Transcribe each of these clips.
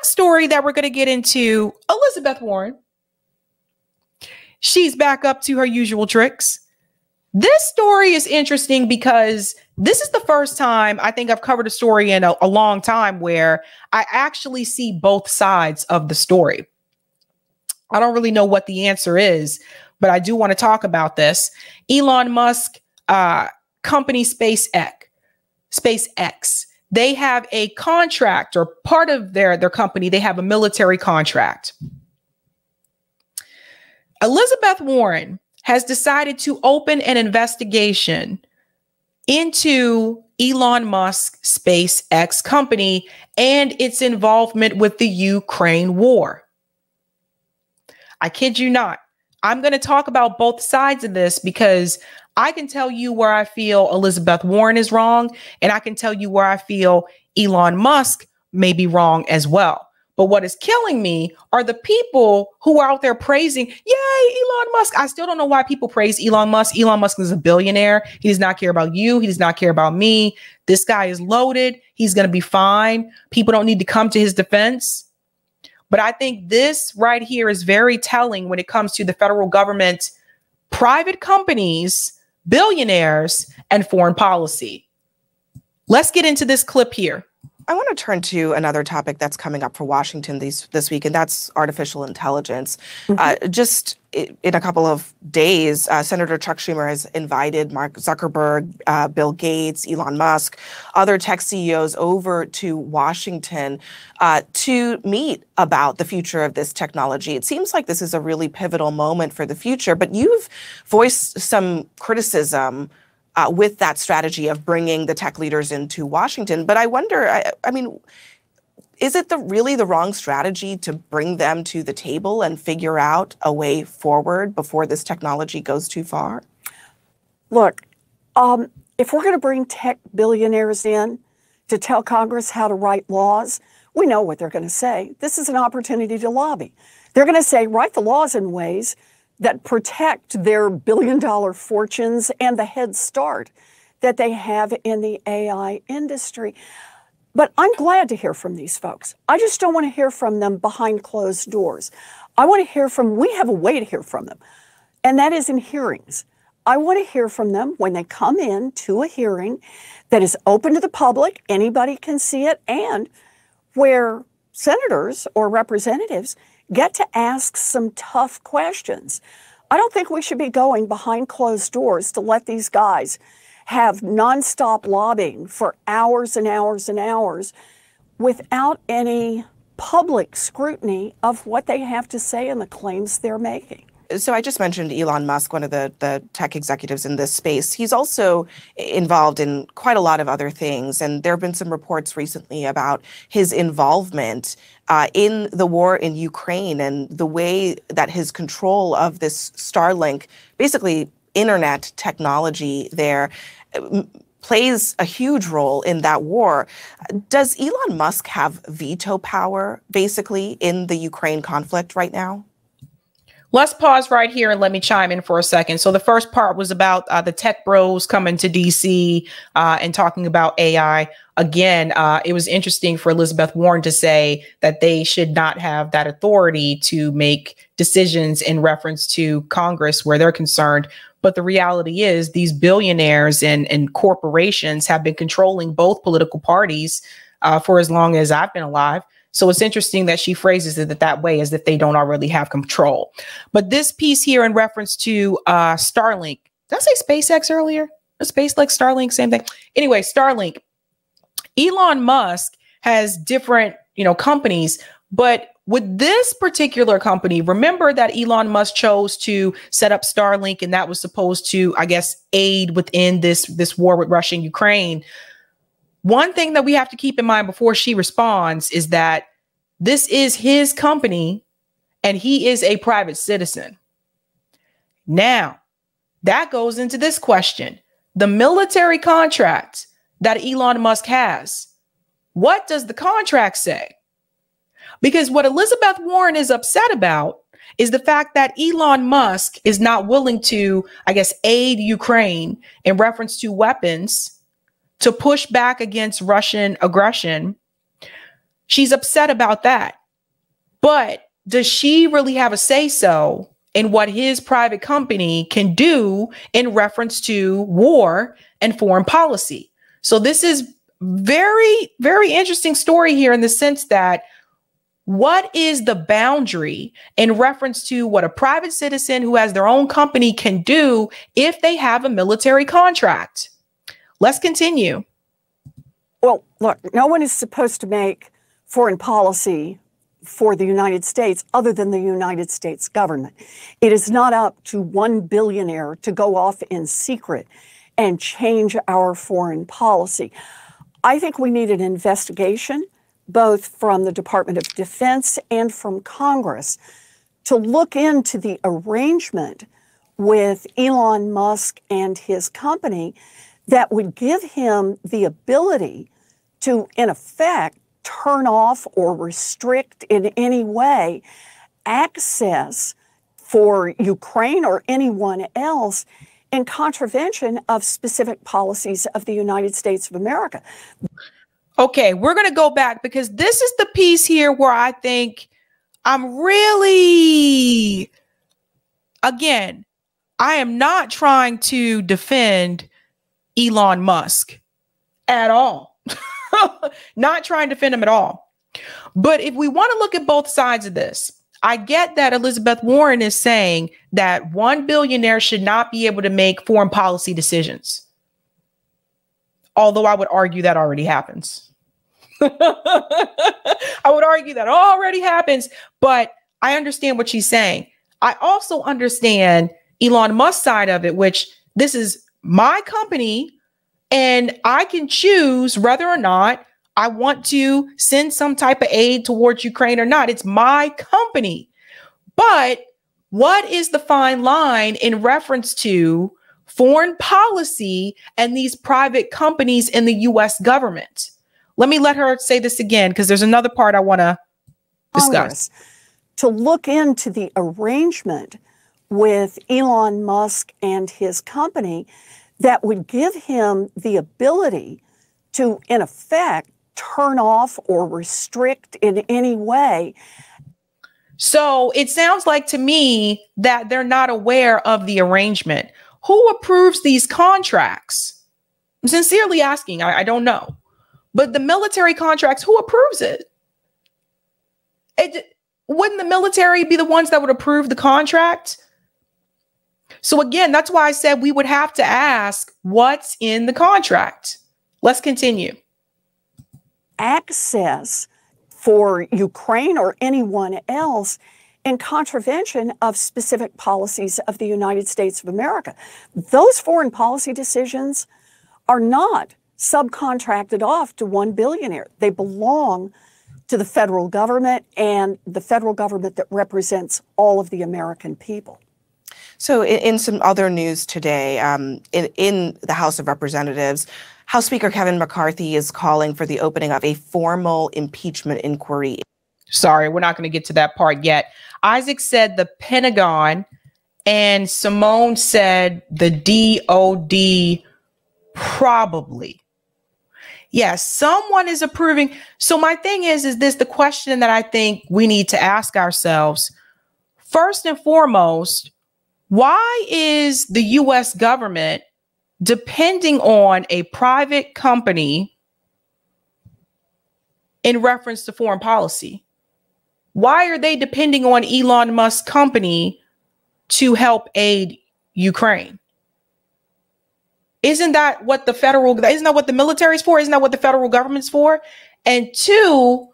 next story that we're going to get into, Elizabeth Warren. She's back up to her usual tricks. This story is interesting because this is the first time I think I've covered a story in a long time where I actually see both sides of the story. I don't really know what the answer is, but I do want to talk about this. Elon Musk company SpaceX, they have a contract, or part of their company, they have a military contract. Elizabeth Warren has decided to open an investigation into Elon Musk's SpaceX company and its involvement with the Ukraine war. I kid you not. I'm going to talk about both sides of this because I can tell you where I feel Elizabeth Warren is wrong, and I can tell you where I feel Elon Musk may be wrong as well. But what is killing me are the people who are out there praising, yay, Elon Musk. I still don't know why people praise Elon Musk. Elon Musk is a billionaire. He does not care about you. He does not care about me. This guy is loaded. He's going to be fine. People don't need to come to his defense. But I think this right here is very telling when it comes to the federal government, private companies, billionaires, and foreign policy. Let's get into this clip here. I want to turn to another topic that's coming up for Washington this week, and that's artificial intelligence. Just in a couple of days, Senator Chuck Schumer has invited Mark Zuckerberg, Bill Gates, Elon Musk, other tech CEOs over to Washington to meet about the future of this technology. It seems like this is a really pivotal moment for the future, but you've voiced some criticism with that strategy of bringing the tech leaders into Washington. But I wonder, I mean, is it really the wrong strategy to bring them to the table and figure out a way forward before this technology goes too far? Look, if we're going to bring tech billionaires in to tell Congress how to write laws, we know what they're going to say. This is an opportunity to lobby. They're going to say, write the laws in ways that protect their billion-dollar fortunes and the head start that they have in the AI industry. But I'm glad to hear from these folks. I just don't want to hear from them behind closed doors. I want to hear we have a way to hear from them, and that is in hearings. I want to hear from them when they come in to a hearing that is open to the public, anybody can see it, and where senators or representatives get to ask some tough questions. I don't think we should be going behind closed doors to let these guys have nonstop lobbying for hours and hours and hours without any public scrutiny of what they have to say and the claims they're making. So I just mentioned Elon Musk, one of the tech executives in this space. He's also involved in quite a lot of other things. And there have been some reports recently about his involvement in the war in Ukraine and the way that his control of this Starlink, basically internet technology there, plays a huge role in that war. Does Elon Musk have veto power, basically, in the Ukraine conflict right now? Let's pause right here and let me chime in for a second. So the first part was about the tech bros coming to DC and talking about AI. Again, it was interesting for Elizabeth Warren to say that they should not have that authority to make decisions in reference to Congress where they're concerned. But the reality is these billionaires and corporations have been controlling both political parties for as long as I've been alive. So it's interesting that she phrases it that way, as if they don't already have control. But this piece here in reference to Starlink, did I say SpaceX earlier? SpaceX, Starlink, same thing. Anyway, Starlink, Elon Musk has different, companies, but with this particular company, remember that Elon Musk chose to set up Starlink, and that was supposed to, I guess, aid within this war with Russia and Ukraine. One thing that we have to keep in mind before she responds is that this is his company and he is a private citizen. Now, that goes into this question. The military contract that Elon Musk has, what does the contract say? Because what Elizabeth Warren is upset about is the fact that Elon Musk is not willing to, I guess, aid Ukraine in reference to weapons to push back against Russian aggression. She's upset about that. But does she really have a say-so in what his private company can do in reference to war and foreign policy? So this is very, very interesting story here in the sense that what is the boundary in reference to what a private citizen who has their own company can do if they have a military contract? Let's continue. Well, look, no one is supposed to make foreign policy for the United States other than the United States government. It is not up to one billionaire to go off in secret and change our foreign policy. I think we need an investigation, both from the Department of Defense and from Congress, to look into the arrangement with Elon Musk and his company that would give him the ability to, in effect, turn off or restrict in any way access for Ukraine or anyone else in contravention of specific policies of the United States of America. Okay, we're going to go back because this is the piece here where I think I'm really, again, I am not trying to defend Elon Musk at all. Not trying to defend him at all. But if we want to look at both sides of this, I get that Elizabeth Warren is saying that one billionaire should not be able to make foreign policy decisions. Although I would argue that already happens. I would argue that already happens, but I understand what she's saying. I also understand Elon Musk's side of it, which this is my company and I can choose whether or not I want to send some type of aid towards Ukraine or not. It's my company. But what is the fine line in reference to foreign policy and these private companies in the US government? Let me let her say this again, because there's another part I want to discuss. To look into the arrangement with Elon Musk and his company that would give him the ability to, in effect, turn off or restrict in any way. So it sounds like to me that they're not aware of the arrangement. Who approves these contracts? I'm sincerely asking. I don't know. But the military contracts, who approves it? Wouldn't the military be the ones that would approve the contract? So again, that's why I said we would have to ask what's in the contract. Let's continue. Access for Ukraine or anyone else in contravention of specific policies of the United States of America. Those foreign policy decisions are not subcontracted off to one billionaire. They belong to the federal government and the federal government that represents all of the American people. So in some other news today, in the House of Representatives, House Speaker Kevin McCarthy is calling for the opening of a formal impeachment inquiry. Sorry, we're not going to get to that part yet. Isaac said the Pentagon, and Simone said the DOD probably. Yes, someone is approving. So my thing is this the question that I think we need to ask ourselves? First and foremost, why is the U.S. government depending on a private company in reference to foreign policy? Why are they depending on Elon Musk's company to help aid Ukraine? Isn't that what the military is for? Isn't that what the federal government's for? And two,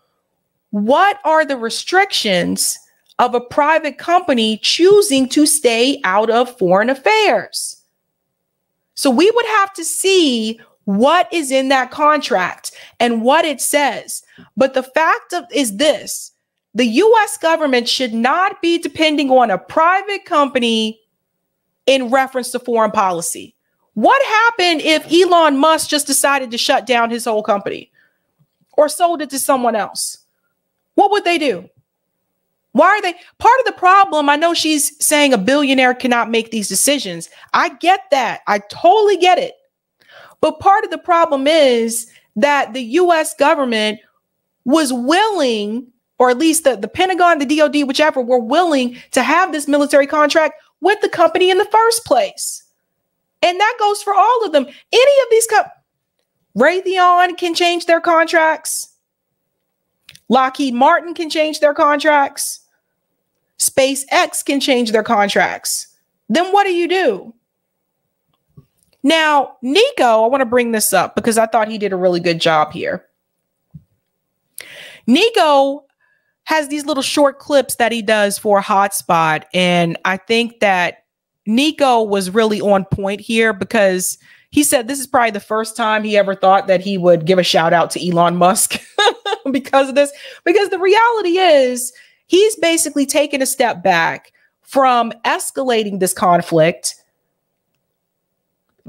what are the restrictions of a private company choosing to stay out of foreign affairs? So we would have to see what is in that contract and what it says. But the fact is this: the U.S. government should not be depending on a private company in reference to foreign policy. What happened if Elon Musk just decided to shut down his whole company or sold it to someone else? What would they do? Why are they part of the problem? I know she's saying a billionaire cannot make these decisions. I get that. I totally get it. But part of the problem is that the U.S. government was willing, or at least the Pentagon, the DOD, whichever, were willing to have this military contract with the company in the first place. And that goes for all of them. Any of these Raytheon can change their contracts. Lockheed Martin can change their contracts. SpaceX can change their contracts. Then what do? Now, Nico, I want to bring this up because I thought he did a really good job here. Nico has these little short clips that he does for Hotspot. And I think that Nico was really on point here because he said this is probably the first time he ever thought that he would give a shout out to Elon Musk because of this. Because the reality is he's basically taken a step back from escalating this conflict,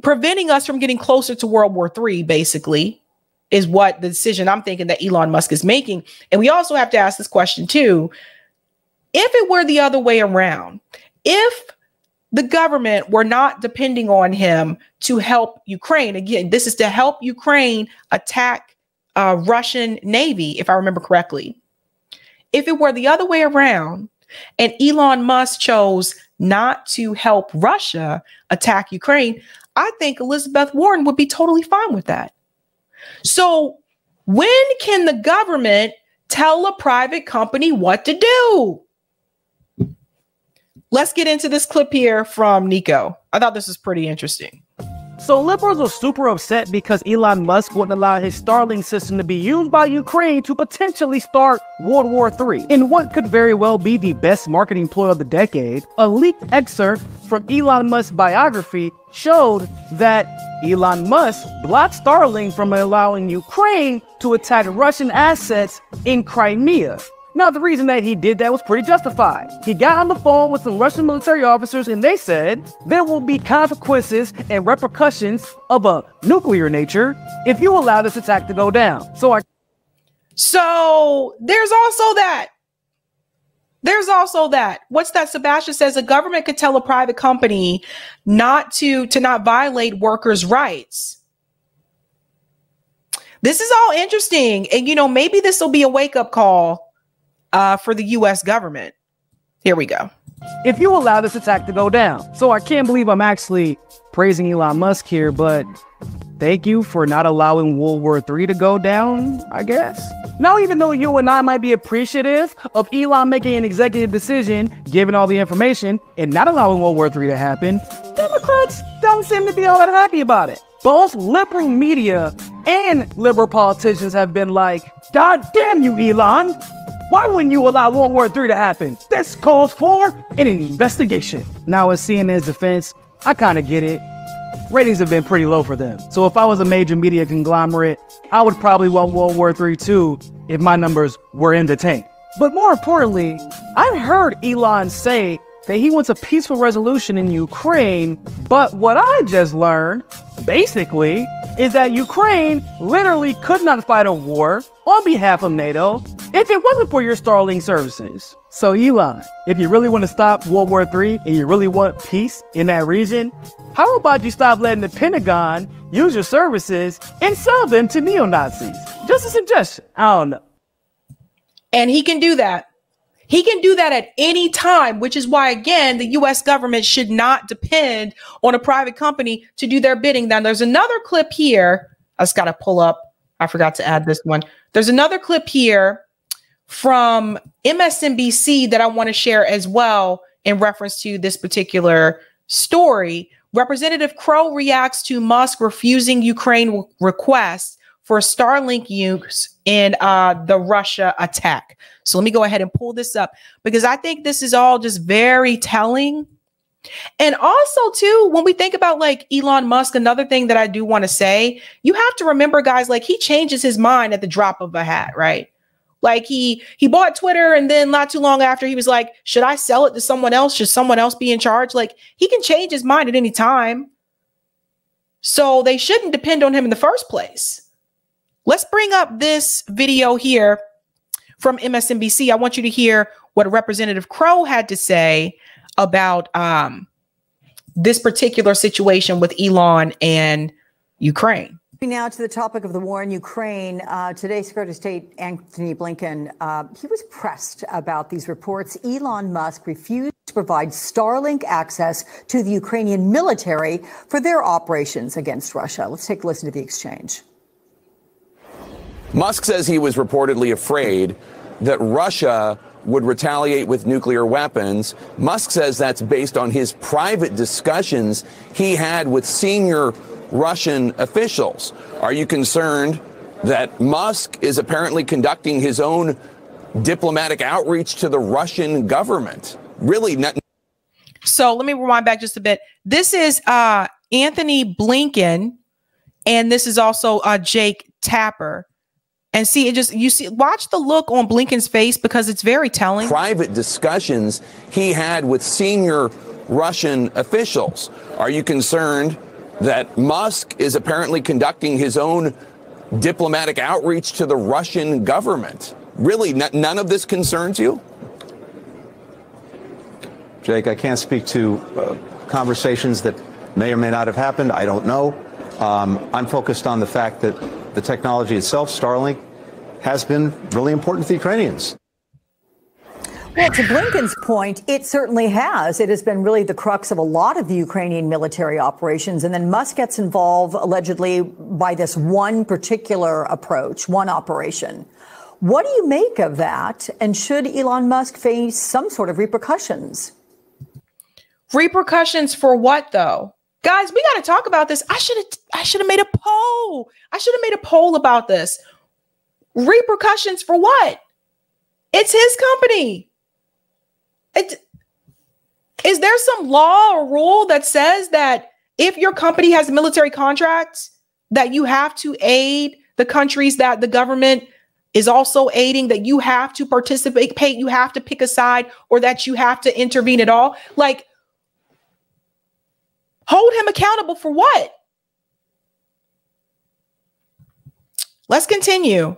preventing us from getting closer to World War III, basically, is what the decision I'm thinking that Elon Musk is making. And we also have to ask this question too. If it were the other way around, if the government were not depending on him to help Ukraine, again, this is to help Ukraine attack Russian Navy, if I remember correctly. If it were the other way around and Elon Musk chose not to help Russia attack Ukraine, I think Elizabeth Warren would be totally fine with that. So when can the government tell a private company what to do? Let's get into this clip here from Nico. I thought this was pretty interesting. So liberals are super upset because Elon Musk wouldn't allow his Starlink system to be used by Ukraine to potentially start World War III. In what could very well be the best marketing ploy of the decade, a leaked excerpt from Elon Musk's biography showed that Elon Musk blocked Starlink from allowing Ukraine to attack Russian assets in Crimea. Now, the reason that he did that was pretty justified. He got on the phone with some Russian military officers and they said there will be consequences and repercussions of a nuclear nature if you allow this attack to go down. So there's also that. There's also that. What's that? Sebastian says a government could tell a private company not to not violate workers' rights. This is all interesting. And, you know, maybe this will be a wake-up call for the U.S. government. Here we go. If you allow this attack to go down. So I can't believe I'm actually praising Elon Musk here, but thank you for not allowing World War III to go down, I guess. Now, even though you and I might be appreciative of Elon making an executive decision, given all the information, and not allowing World War III to happen, Democrats don't seem to be all that happy about it. Both liberal media and liberal politicians have been like, God damn you, Elon! Why wouldn't you allow World War III to happen? This calls for an investigation. Now, in CNN's defense, I kind of get it. Ratings have been pretty low for them. So if I was a major media conglomerate, I would probably want World War III too if my numbers were in the tank. But more importantly, I've heard Elon say that he wants a peaceful resolution in Ukraine, but what I just learned, basically, is that Ukraine literally could not fight a war on behalf of NATO if it wasn't for your Starlink services. So Elon, if you really want to stop World War III and you really want peace in that region, how about you stop letting the Pentagon use your services and sell them to neo-Nazis? Just a suggestion. I don't know. And he can do that. He can do that at any time, which is why, again, the U.S. government should not depend on a private company to do their bidding. Then there's another clip here. I just got to pull up. I forgot to add this one. There's another clip here from MSNBC that I want to share as well in reference to this particular story. Representative Crow reacts to Musk refusing Ukraine requests for Starlink use in the Russia attack. So let me go ahead and pull this up because I think this is all just very telling. And also, too, when we think about like Elon Musk, another thing that I do want to say, you have to remember, guys, like he changes his mind at the drop of a hat, right? Like he bought Twitter and then not too long after he was like, should I sell it to someone else? Should someone else be in charge? Like he can change his mind at any time. So they shouldn't depend on him in the first place. Let's bring up this video here from MSNBC. I want you to hear what Representative Crow had to say about this particular situation with Elon and Ukraine. Now to the topic of the war in Ukraine. Today, Secretary of State Antony Blinken, he was pressed about these reports. Elon Musk refused to provide Starlink access to the Ukrainian military for their operations against Russia. Let's take a listen to the exchange. Musk says he was reportedly afraid that Russia would retaliate with nuclear weapons. Musk says that's based on his private discussions he had with senior Russian officials. Are you concerned that Musk is apparently conducting his own diplomatic outreach to the Russian government? Really? So let me rewind back just a bit. This is Anthony Blinken, and this is also Jake Tapper. And see, watch the look on Blinken's face because it's very telling. Private discussions he had with senior Russian officials. Are you concerned that Musk is apparently conducting his own diplomatic outreach to the Russian government? Really, none of this concerns you? Jake, I can't speak to conversations that may or may not have happened. I don't know. I'm focused on the fact that the technology itself, Starlink, has been really important to the Ukrainians. Well, to Blinken's point, it certainly has. It has been really the crux of a lot of the Ukrainian military operations. And then Musk gets involved allegedly by this one particular approach, one operation. What do you make of that? And should Elon Musk face some sort of repercussions? Repercussions for what, though? Guys, we got to talk about this. I should have made a poll. I should have made a poll about this. Repercussions for what? It's his company. Is there some law or rule that says that if your company has military contracts, that you have to aid the countries that the government is also aiding, that you have to participate, you have to pick a side, or that you have to intervene at all? Like, hold him accountable for what? Let's continue.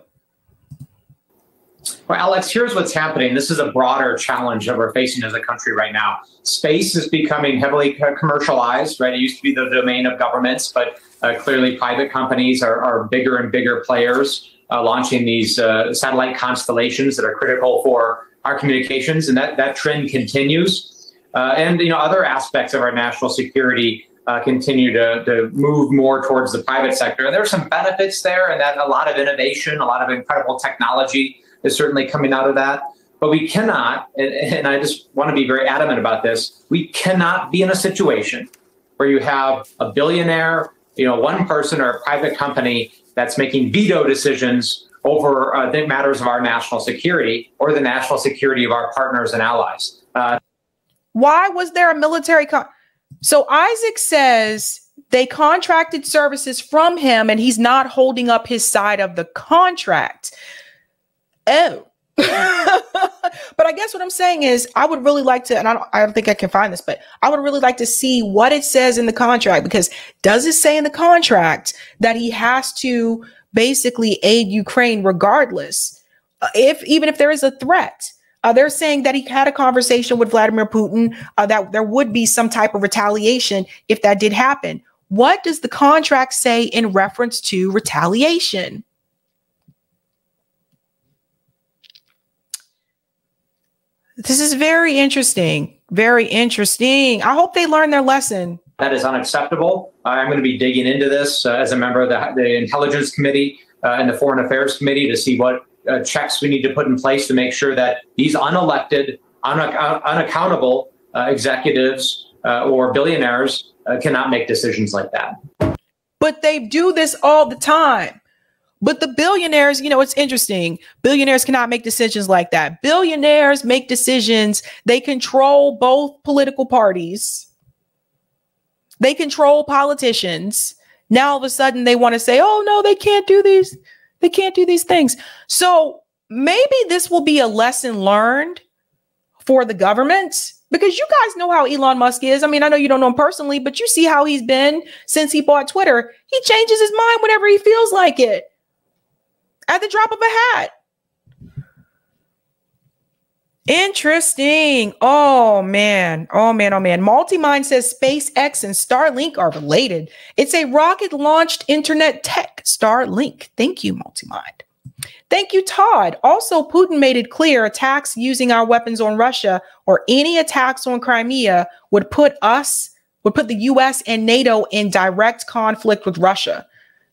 Well, Alex, here's what's happening. This is a broader challenge that we're facing as a country right now. Space is becoming heavily commercialized, right? It used to be the domain of governments, but clearly private companies are bigger and bigger players launching these satellite constellations that are critical for our communications, and that trend continues. And other aspects of our national security continue to move more towards the private sector. And there are some benefits there, and that a lot of innovation, a lot of incredible technology is certainly coming out of that. But we cannot, and I just want to be very adamant about this, we cannot be in a situation where you have a billionaire, one person or a private company that's making veto decisions over the matters of our national security or the national security of our partners and allies. Why was there a military So Isaac says they contracted services from him and he's not holding up his side of the contract. Oh, but I guess what I'm saying is I would really like to, and I don't think I can find this, but I would really like to see what it says in the contract, because does it say in the contract that he has to basically aid Ukraine regardless, even if there is a threat? They're saying that he had a conversation with Vladimir Putin, that there would be some type of retaliation if that did happen. What does the contract say in reference to retaliation? This is very interesting. Very interesting. I hope they learn their lesson. That is unacceptable. I'm going to be digging into this as a member of the Intelligence Committee and the Foreign Affairs Committee to see what checks we need to put in place to make sure that these unelected, unaccountable executives or billionaires cannot make decisions like that. But they do this all the time. But the billionaires, it's interesting. Billionaires cannot make decisions like that. Billionaires make decisions. They control both political parties. They control politicians. Now all of a sudden they want to say, oh, no, they can't do these. They can't do these things. So maybe this will be a lesson learned for the government, because you guys know how Elon Musk is. I mean, I know you don't know him personally, but you see how he's been since he bought Twitter. He changes his mind whenever he feels like it, at the drop of a hat. Interesting. Oh man. Oh man. Oh man. Multimind says SpaceX and Starlink are related. It's a rocket launched internet tech, Starlink. Thank you, Multimind. Thank you, Todd. Also, Putin made it clear attacks using our weapons on Russia or any attacks on Crimea would put the US and NATO in direct conflict with Russia.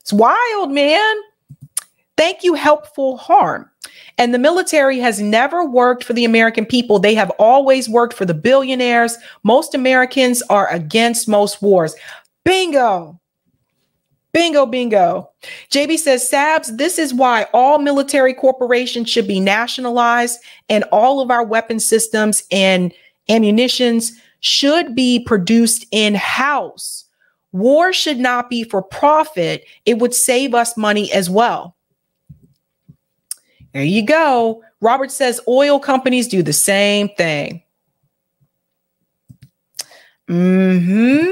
It's wild, man. Thank you, Helpful Harm. And the military has never worked for the American people. They have always worked for the billionaires. Most Americans are against most wars. Bingo. Bingo, bingo. JB says, Sabs, this is why all military corporations should be nationalized and all of our weapon systems and ammunitions should be produced in-house. War should not be for profit. It would save us money as well. There you go. Robert says oil companies do the same thing. Mm-hmm.